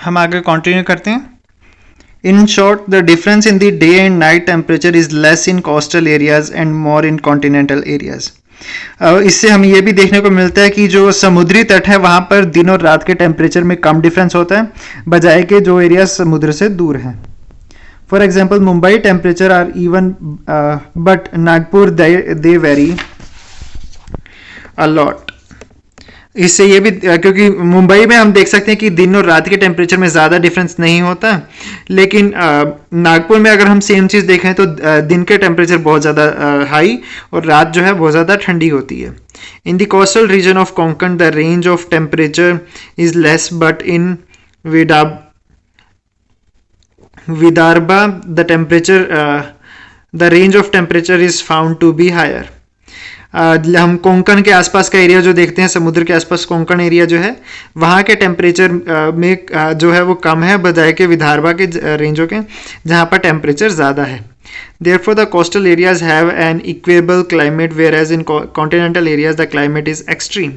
हम आगे कंटिन्यू करते हैं। In short, the difference in the day and night temperature is less in coastal areas and more in continental areas. इससे हमें यह भी देखने को मिलता है कि जो समुद्री तट है वहां पर दिन और रात के टेम्परेचर में कम डिफरेंस होता है बजाय के जो एरिया समुद्र से दूर हैं। For example Mumbai temperature are even but Nagpur they vary a lot. इससे ये भी क्योंकि मुंबई में हम देख सकते हैं कि दिन और रात के टेम्परेचर में ज़्यादा डिफरेंस नहीं होता, लेकिन नागपुर में अगर हम सेम चीज़ देखें तो दिन के टेम्परेचर बहुत ज़्यादा हाई और रात जो है बहुत ज़्यादा ठंडी होती है। In the coastal region of Konkan the range of temperature is less but in Vidarbha the range of temperature is found to be higher. हम कोंकण के आसपास का एरिया जो देखते हैं, समुद्र के आसपास कोंकण एरिया जो है वहाँ के टेम्परेचर में जो है वो कम है बजाय के विदर्भा के रेंजों के जहाँ पर टेम्परेचर ज़्यादा है। Therefore, the coastal areas have an equable climate, whereas in continental areas the climate is extreme.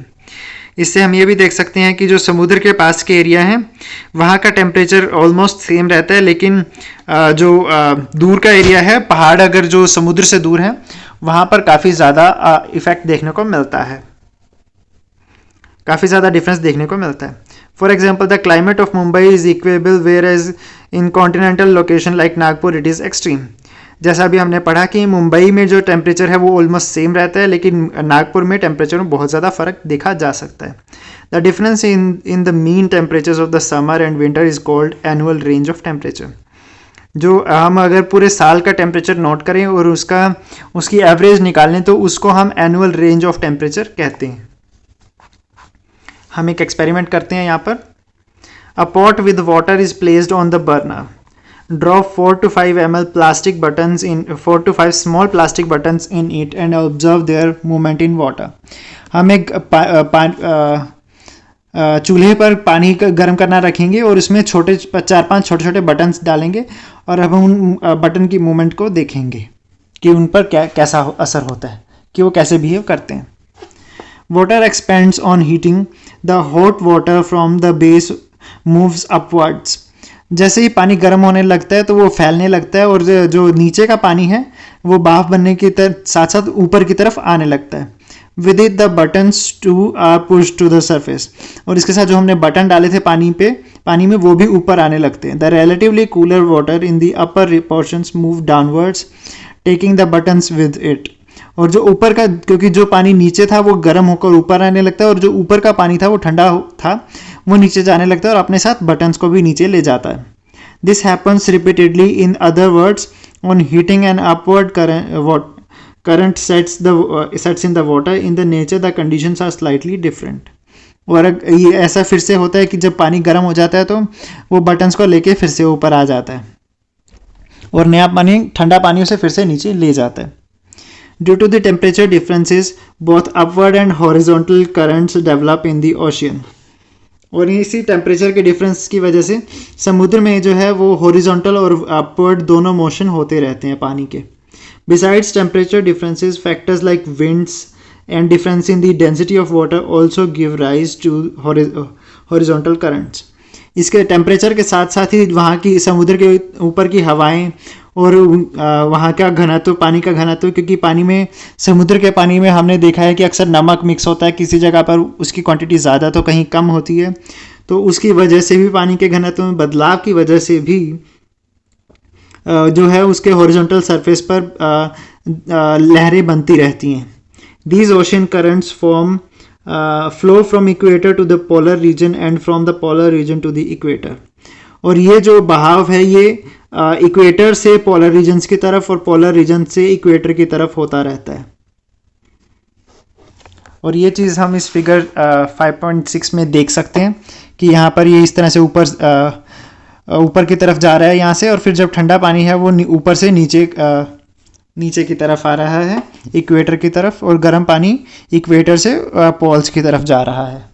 इससे हम ये भी देख सकते हैं कि जो समुद्र के पास के एरिया हैं वहाँ का टेम्परेचर ऑलमोस्ट सेम रहता है, लेकिन जो दूर का एरिया है, पहाड़ अगर जो समुद्र से दूर है वहाँ पर काफ़ी ज़्यादा इफेक्ट देखने को मिलता है, काफ़ी ज़्यादा डिफरेंस देखने को मिलता है। For example the climate of Mumbai is equable whereas in continental location like Nagpur it is extreme. जैसा अभी हमने पढ़ा कि मुंबई में जो टेम्परेचर है वो ऑलमोस्ट सेम रहता है, लेकिन नागपुर में टेम्परेचर में बहुत ज़्यादा फर्क देखा जा सकता है। The difference in the mean temperatures of the summer and winter is called annual range of temperature. जो हम अगर पूरे साल का टेम्परेचर नोट करें और उसकी एवरेज निकालें तो उसको हम एनुअल रेंज ऑफ टेम्परेचर कहते हैं। हम एक एक्सपेरिमेंट करते हैं यहाँ पर। अ pot with water is placed on the burner. Drop 4 to 5 ml plastic buttons in 4 to 5 small plastic buttons in it and observe their movement in water. हम एक चूल्हे पर पानी गर्म करना रखेंगे और उसमें 4-5 छोटे छोटे बटन्स डालेंगे और अब उन बटन की मूवमेंट को देखेंगे कि उन पर कैसा असर होता है, कि वो कैसे बिहेव करते हैं। Water expands on heating. The hot water from the base moves upwards. जैसे ही पानी गर्म होने लगता है तो वो फैलने लगता है और जो नीचे का पानी है वो भाप बनने के साथ साथ ऊपर की तरफ आने लगता है। With it the buttons too are push to the surface. और इसके साथ जो हमने बटन डाले थे पानी में वो भी ऊपर आने लगते हैं। The relatively cooler water in the upper portions move downwards taking the buttons with it. और जो ऊपर का, क्योंकि जो पानी नीचे था वो गर्म होकर ऊपर आने लगता है और जो ऊपर का पानी था वो ठंडा था, वो नीचे जाने लगता है और अपने साथ बटन्स को भी नीचे ले जाता है। This happens repeatedly, in other words on heating and upward current sets in the water in the nature the conditions are slightly different. और ये ऐसा फिर से होता है कि जब पानी गर्म हो जाता है तो वो बटन्स को लेके फिर से ऊपर आ जाता है और नया पानी, ठंडा पानी उसे फिर से नीचे ले जाता है। Due to the temperature differences, both upward and horizontal currents develop in the ocean. और इसी टेम्परेचर के डिफरेंस की वजह से समुद्र में जो है वो हॉरिजॉन्टल और अपवर्ड दोनों मोशन होते रहते हैं पानी के। Besides temperature differences, factors like winds and difference in the density of water also give rise to horizontal currents. इसके टेम्परेचर के साथ साथ ही वहाँ की समुद्र के ऊपर की हवाएं और वहाँ का घनत्व, पानी का घनत्व, क्योंकि पानी में, समुद्र के पानी में हमने देखा है कि अक्सर नमक मिक्स होता है, किसी जगह पर उसकी क्वांटिटी ज़्यादा तो कहीं कम होती है, तो उसकी वजह से भी पानी के घनत्व में बदलाव की वजह से भी जो है उसके हॉरिजॉन्टल सरफेस पर लहरें बनती रहती हैं। These ocean currents form flow from equator to the polar region and from the polar region to the equator. और ये जो बहाव है ये इक्वेटर से पोलर रीजन्स की तरफ और पोलर रीजन से इक्वेटर की तरफ होता रहता है। और ये चीज़ हम इस फिगर 5.6 में देख सकते हैं कि यहाँ पर ये इस तरह से ऊपर की तरफ जा रहा है यहाँ से, और फिर जब ठंडा पानी है वो ऊपर से नीचे की तरफ आ रहा है इक्वेटर की तरफ, और गर्म पानी इक्वेटर से पोल्स की तरफ जा रहा है।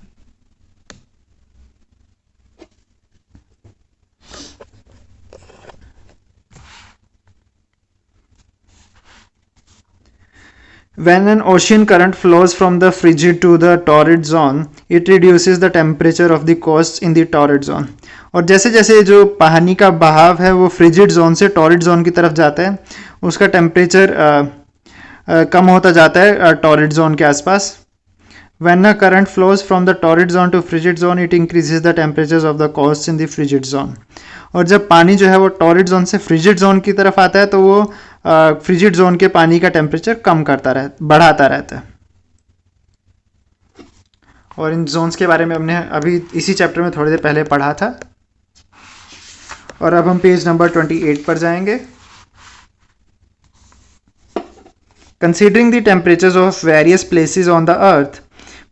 When an ocean current flows from the frigid to the torrid zone, it reduces the temperature of the coast in the torrid zone. और जैसे जैसे जो पानी का बहाव है वो फ्रिजिड जोन से टॉरिड जोन की तरफ जाता है, उसका टेम्परेचर कम होता जाता है टॉरिड जोन के आसपास। When a current flows from the torrid zone to frigid zone, it increases the temperatures of the coasts in the frigid zone. और जब पानी जो है वो टॉरिड जोन से फ्रिजिड जोन की तरफ आता है तो वो फ्रिजिड जोन के पानी का टेम्परेचर बढ़ाता रहता है। और इन जोन्स के बारे में हमने अभी इसी चैप्टर में थोड़ी देर पहले पढ़ा था। और अब हम पेज नंबर 28 पर जाएंगे। Considering the temperatures of various places on the earth,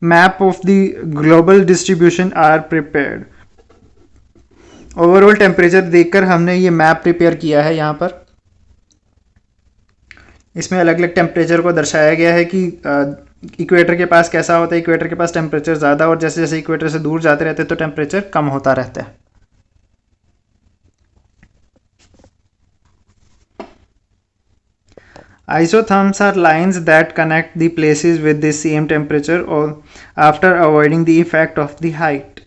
map of the global distribution are prepared. Overall temperature देखकर हमने ये मैप प्रिपेयर किया है। यहाँ पर इसमें अलग अलग टेम्परेचर को दर्शाया गया है कि इक्वेटर के पास कैसा होता है। इक्वेटर के पास टेम्परेचर ज़्यादा, और जैसे जैसे इक्वेटर से दूर जाते रहते हैं तो टेम्परेचर कम होता रहता है। Isotherms are lines that connect the places with the same temperature or after avoiding the effect of the height.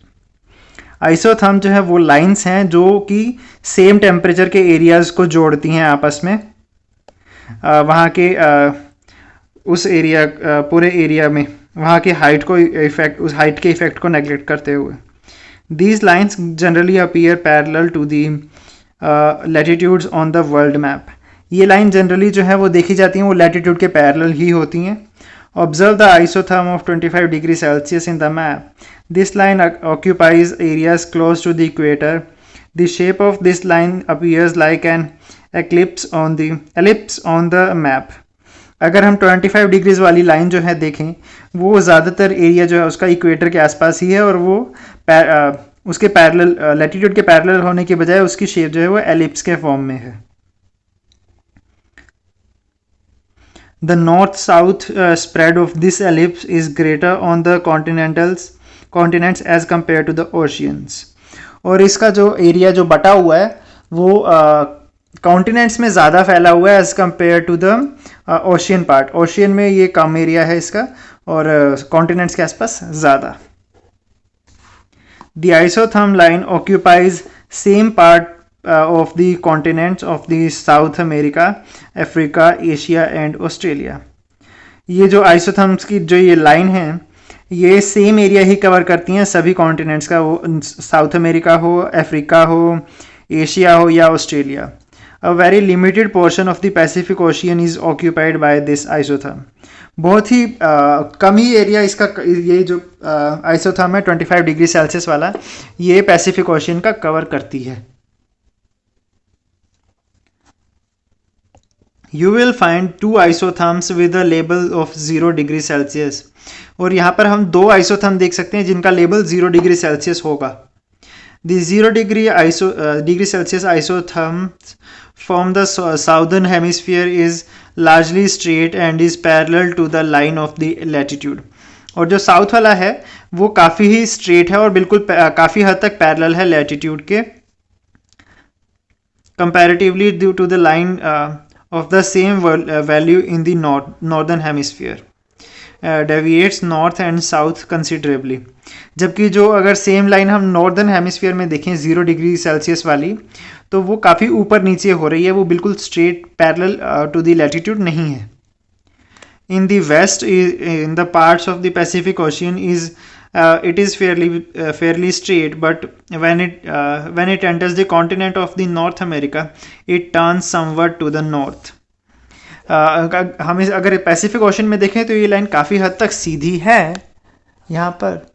Isotherm जो है वो लाइंस हैं जो कि सेम टेम्परेचर के एरियाज को जोड़ती हैं आपस में, वहाँ के उस एरिया पूरे एरिया में वहाँ के हाइट को इफेक्ट उस हाइट के इफेक्ट को नेगलेक्ट करते हुए। These lines generally appear parallel to the latitudes on the world map. ये लाइन जनरली जो है वो देखी जाती हैं वो लैटिट्यूड के पैरेलल ही होती हैं। Observe the isotherm of 25 degree Celsius in the map. This line occupies areas close to the equator. The shape of this line appears like an ellipse on the map. अगर हम 25 degrees वाली line जो है देखें, वो ज़्यादातर area जो है उसका इक्वेटर के आसपास ही है, और वो उसके पैरेलल लैटिट्यूड के पैरेलल होने के बजाय उसकी शेप जो है वो एलिप्स के फॉर्म में है। The north-south spread of this ellipse is greater on the continents as compared to the oceans. और इसका जो एरिया जो बटा हुआ है वो कॉन्टिनेंट्स में ज़्यादा फैला हुआ है as compare to the ocean part. Ocean में ये कम एरिया है इसका, और कॉन्टिनेंट्स के आसपास ज़्यादा। The isotherm line occupies same part of the continents of the South America, Africa, Asia and Australia. ये जो आइसोथर्म्स की जो ये लाइन है ये सेम एरिया ही कवर करती हैं सभी कॉन्टिनेंट्स का, वो साउथ अमेरिका हो, अफ्रीका हो, एशिया हो या Australia. A very limited portion of the Pacific Ocean is occupied by this isotherm. बहुत ही कम ही एरिया इसका, ये जो आइसोथर्म है 25 डिग्री सेल्सियस वाला, ये पैसिफिक ओशियन का कवर करती है। You will find two isotherms with a label of 0 degree Celsius. और यहाँ पर हम दो आइसोथर्म देख सकते हैं जिनका लेबल 0 डिग्री सेल्सियस होगा। The 0 degree Celsius isotherms from the southern hemisphere is largely straight and is parallel to the line of the latitude. और जो साउथ वाला है वो काफ़ी ही स्ट्रेट है और बिल्कुल काफ़ी हद तक पैरेलल है लैटिट्यूड के, comparatively due to the line of the same value in the northern hemisphere deviates north and south considerably. जबकि जो अगर सेम लाइन हम नॉर्दर्न हेमिस्फीयर में देखें 0 डिग्री सेल्सियस वाली, तो वो काफ़ी ऊपर नीचे हो रही है, वो बिल्कुल straight parallel to the latitude नहीं है। In the west in the parts of the Pacific Ocean is it is fairly straight, but when it enters the continent of the North America, it turns somewhat to the north. हम अगर Pacific ocean में देखें तो ये line काफ़ी हद तक सीधी है यहाँ पर,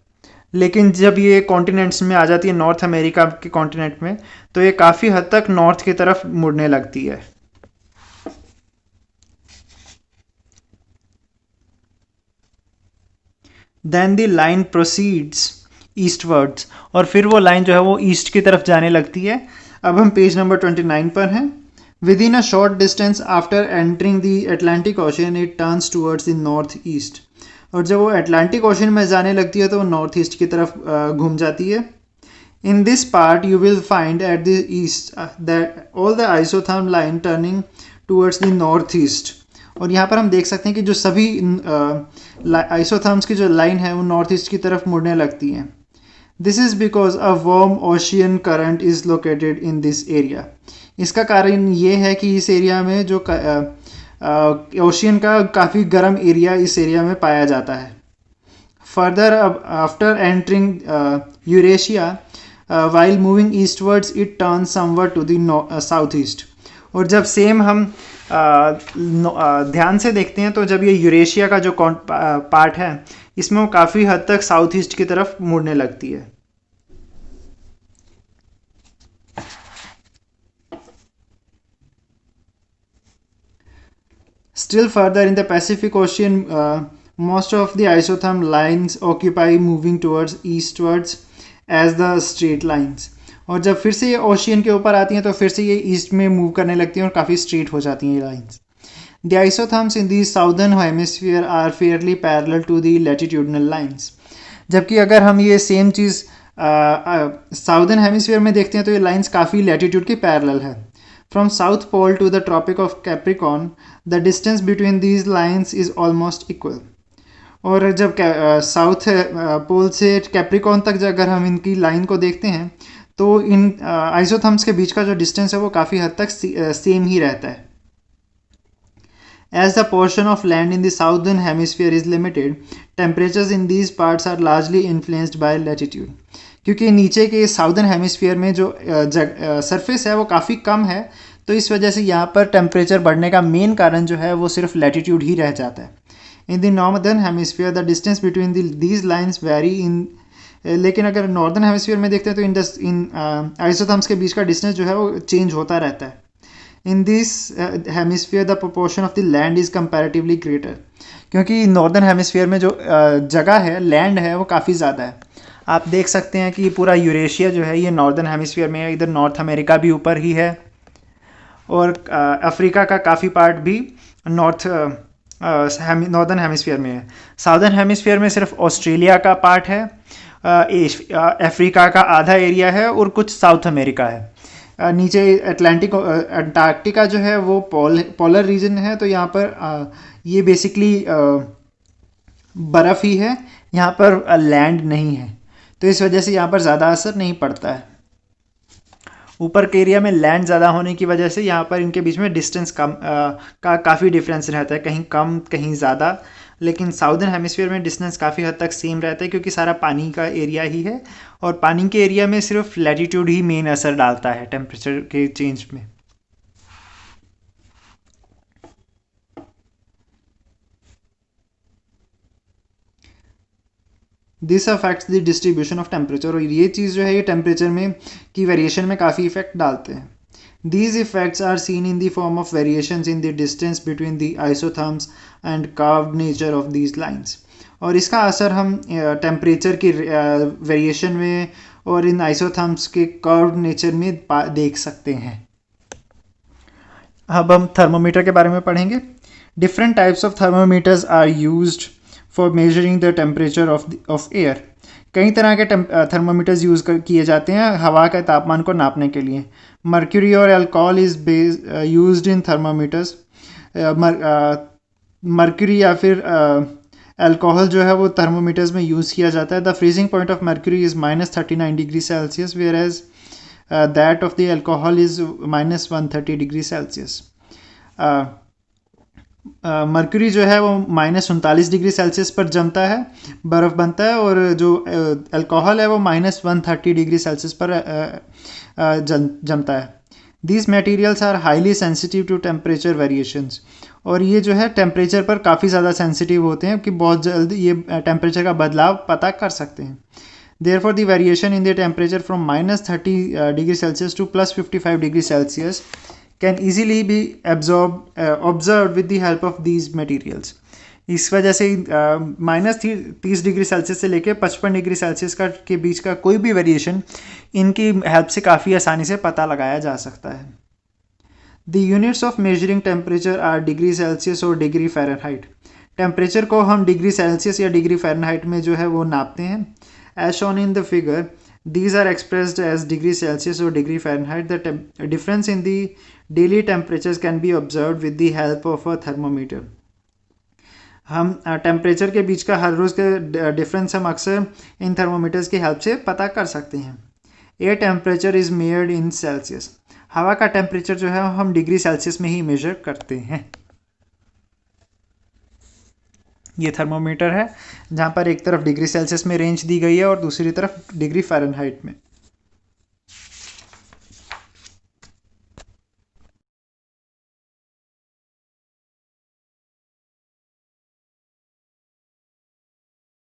लेकिन जब ये कॉन्टिनेंट्स में आ जाती है, नॉर्थ अमेरिका के कॉन्टिनेंट में, तो ये काफ़ी हद तक नॉर्थ की तरफ मुड़ने लगती है। Then the line proceeds eastwards, और फिर वो लाइन जो है वो ईस्ट की तरफ जाने लगती है। अब हम पेज नंबर 29 पर हैं। With in a short distance after entering the Atlantic ocean it turns towards the north east, और जब वो अटलांटिक ओशन में जाने लगती है तो वो नॉर्थ ईस्ट की तरफ घूम जाती है। In this part you will find at the east that all the isotherm line turning towards the north east, और यहाँ पर हम देख सकते हैं कि जो सभी आइसोथर्म्स की जो लाइन है वो नॉर्थ ईस्ट की तरफ मुड़ने लगती हैं। This is because a warm ocean current is located in this area. इसका कारण ये है कि इस एरिया में जो ओशियन का काफ़ी गर्म एरिया इस एरिया में पाया जाता है। Further after entering Eurasia while moving eastwards it turns somewhat to the south east. और जब सेम हम ध्यान से देखते हैं तो जब ये यूरेशिया का जो पार्ट है इसमें वो काफ़ी हद तक साउथ ईस्ट की तरफ मुड़ने लगती है। Still further in the Pacific Ocean, most of the isotherm lines occupy moving towards eastwards as the straight lines। और जब फिर से ये ओशियन के ऊपर आती हैं तो फिर से ये ईस्ट में मूव करने लगती हैं और काफ़ी स्ट्रेट हो जाती हैं ये lines. The isotherms in the southern hemisphere are fairly parallel to the latitudinal lines। जबकि अगर हम ये सेम चीज़ साउदर्न हेमिस्फीयर में देखते हैं तो ये लाइंस काफ़ी लैटिट्यूड के पैरेलल है। From south pole to the tropic of Capricorn the distance between these lines is almost equal. और जब साउथ पोल से कैप्रिकॉन तक अगर हम इनकी लाइन को देखते हैं तो इन आइसोथर्म्स के बीच का जो डिस्टेंस है वो काफ़ी हद तक सेम ही रहता है। As the portion of land in the southern hemisphere is limited, temperatures in these parts are largely influenced by latitude। क्योंकि नीचे के साउदर्न हेमिस्फीयर में जो सरफेस है वो काफ़ी कम है तो इस वजह से यहाँ पर टेम्परेचर बढ़ने का मेन कारण जो है वो सिर्फ लैटिट्यूड ही रह जाता है। In the northern hemisphere the distance between these lines very in. लेकिन अगर नॉर्दर्न हेमिस्फीयर में देखते हैं तो इन आइसोथर्म्स के बीच का डिस्टेंस जो है वो चेंज होता रहता है। In this hemisphere the proportion of the land is comparatively greater। क्योंकि नॉर्दर्न हेमिस्फीयर में जो जगह है लैंड है वो काफ़ी ज़्यादा है। आप देख सकते हैं कि पूरा यूरेशिया जो है ये नॉर्दर्न हेमिस्फीयर में है, इधर नॉर्थ अमेरिका भी ऊपर ही है और अफ्रीका का काफ़ी पार्ट भी नॉर्दर्न हेमिस्फीयर में है। साउदर्न हेमिस्फीयर में सिर्फ ऑस्ट्रेलिया का पार्ट है, अफ्रीका का आधा एरिया है और कुछ साउथ अमेरिका है। नीचे अंटार्कटिका जो है वो पोलर रीजन है तो यहाँ पर ये बेसिकली बर्फ़ ही है, यहाँ पर लैंड नहीं है तो इस वजह से यहाँ पर ज़्यादा असर नहीं पड़ता है। ऊपर के एरिया में लैंड ज़्यादा होने की वजह से यहाँ पर इनके बीच में डिस्टेंस कम काफ़ी डिफरेंस रहता है, कहीं कम कहीं ज़्यादा। लेकिन साउदर्न हेमिस्फीयर में डिस्टेंस काफ़ी हद तक सेम रहता है क्योंकि सारा पानी का एरिया ही है और पानी के एरिया में सिर्फ लैटिट्यूड ही मेन असर डालता है टेम्परेचर के चेंज में। This affects the distribution of temperature. और ये चीज़ जो है ये टेम्परेचर में की वेरिएशन में काफ़ी इफेक्ट डालते हैं। These effects are seen in the form of variations in the distance between the isotherms and curved nature of these lines। और इसका असर हम टेम्परेचर की वेरिएशन में और इन आइसोथर्म्स के कर्व्ड नेचर में देख सकते हैं। अब हम थर्मोमीटर के बारे में पढ़ेंगे। Different types of thermometers are used for measuring the temperature of air. कई तरह के थर्मोमीटर्स यूज़ किए जाते हैं हवा के तापमान को नापने के लिए। मर्क्यूरी और alcohol is used in thermometers. Mercury या फिर अल्कोहल जो है वो थर्मोमीटर्स में यूज़ किया जाता है। The freezing point of mercury is -39 degree Celsius whereas that of the alcohol is -130 degree Celsius. Mercury जो है वो -39 डिग्री सेल्सियस पर जमता है, बर्फ़ बनता है, और जो अल्कोहल है वो -130 डिग्री सेल्सियस पर जमता है। These materials are highly sensitive to temperature variations. और ये जो है टेम्परेचर पर काफ़ी ज़्यादा सेंसिटिव होते हैं कि बहुत जल्द ये टेम्परेचर का बदलाव पता कर सकते हैं। Therefore, the variation in the temperature from -30 degree Celsius to +55 degree Celsius can easily be observed with the help of these materials। इस वजह से -30 डिग्री सेल्सियस से लेकर 55 डिग्री सेल्सियस के बीच का कोई भी वेरिएशन इनकी हेल्प से काफ़ी आसानी से पता लगाया जा सकता है। The units of measuring temperature are degree Celsius और डिग्री फ़ारेनहाइट। टेम्परेचर को हम डिग्री सेल्सियस या डिग्री फ़ारेनहाइट में जो है वो नापते हैं। As shown in the figure These are expressed as degree Celsius or degree Fahrenheit. The difference in the daily temperatures can be observed with the help of a thermometer. हम temperature के बीच का हर रोज़ का डिफरेंस हम अक्सर इन thermometers की help से पता कर सकते हैं. Air temperature is मेयर्ड in Celsius. हवा का टेम्परेचर जो है हम डिग्री सेल्सियस में ही मेजर करते हैं. ये थर्मोमीटर है जहाँ पर एक तरफ डिग्री सेल्सियस में रेंज दी गई है और दूसरी तरफ डिग्री फ़ारेनहाइट में.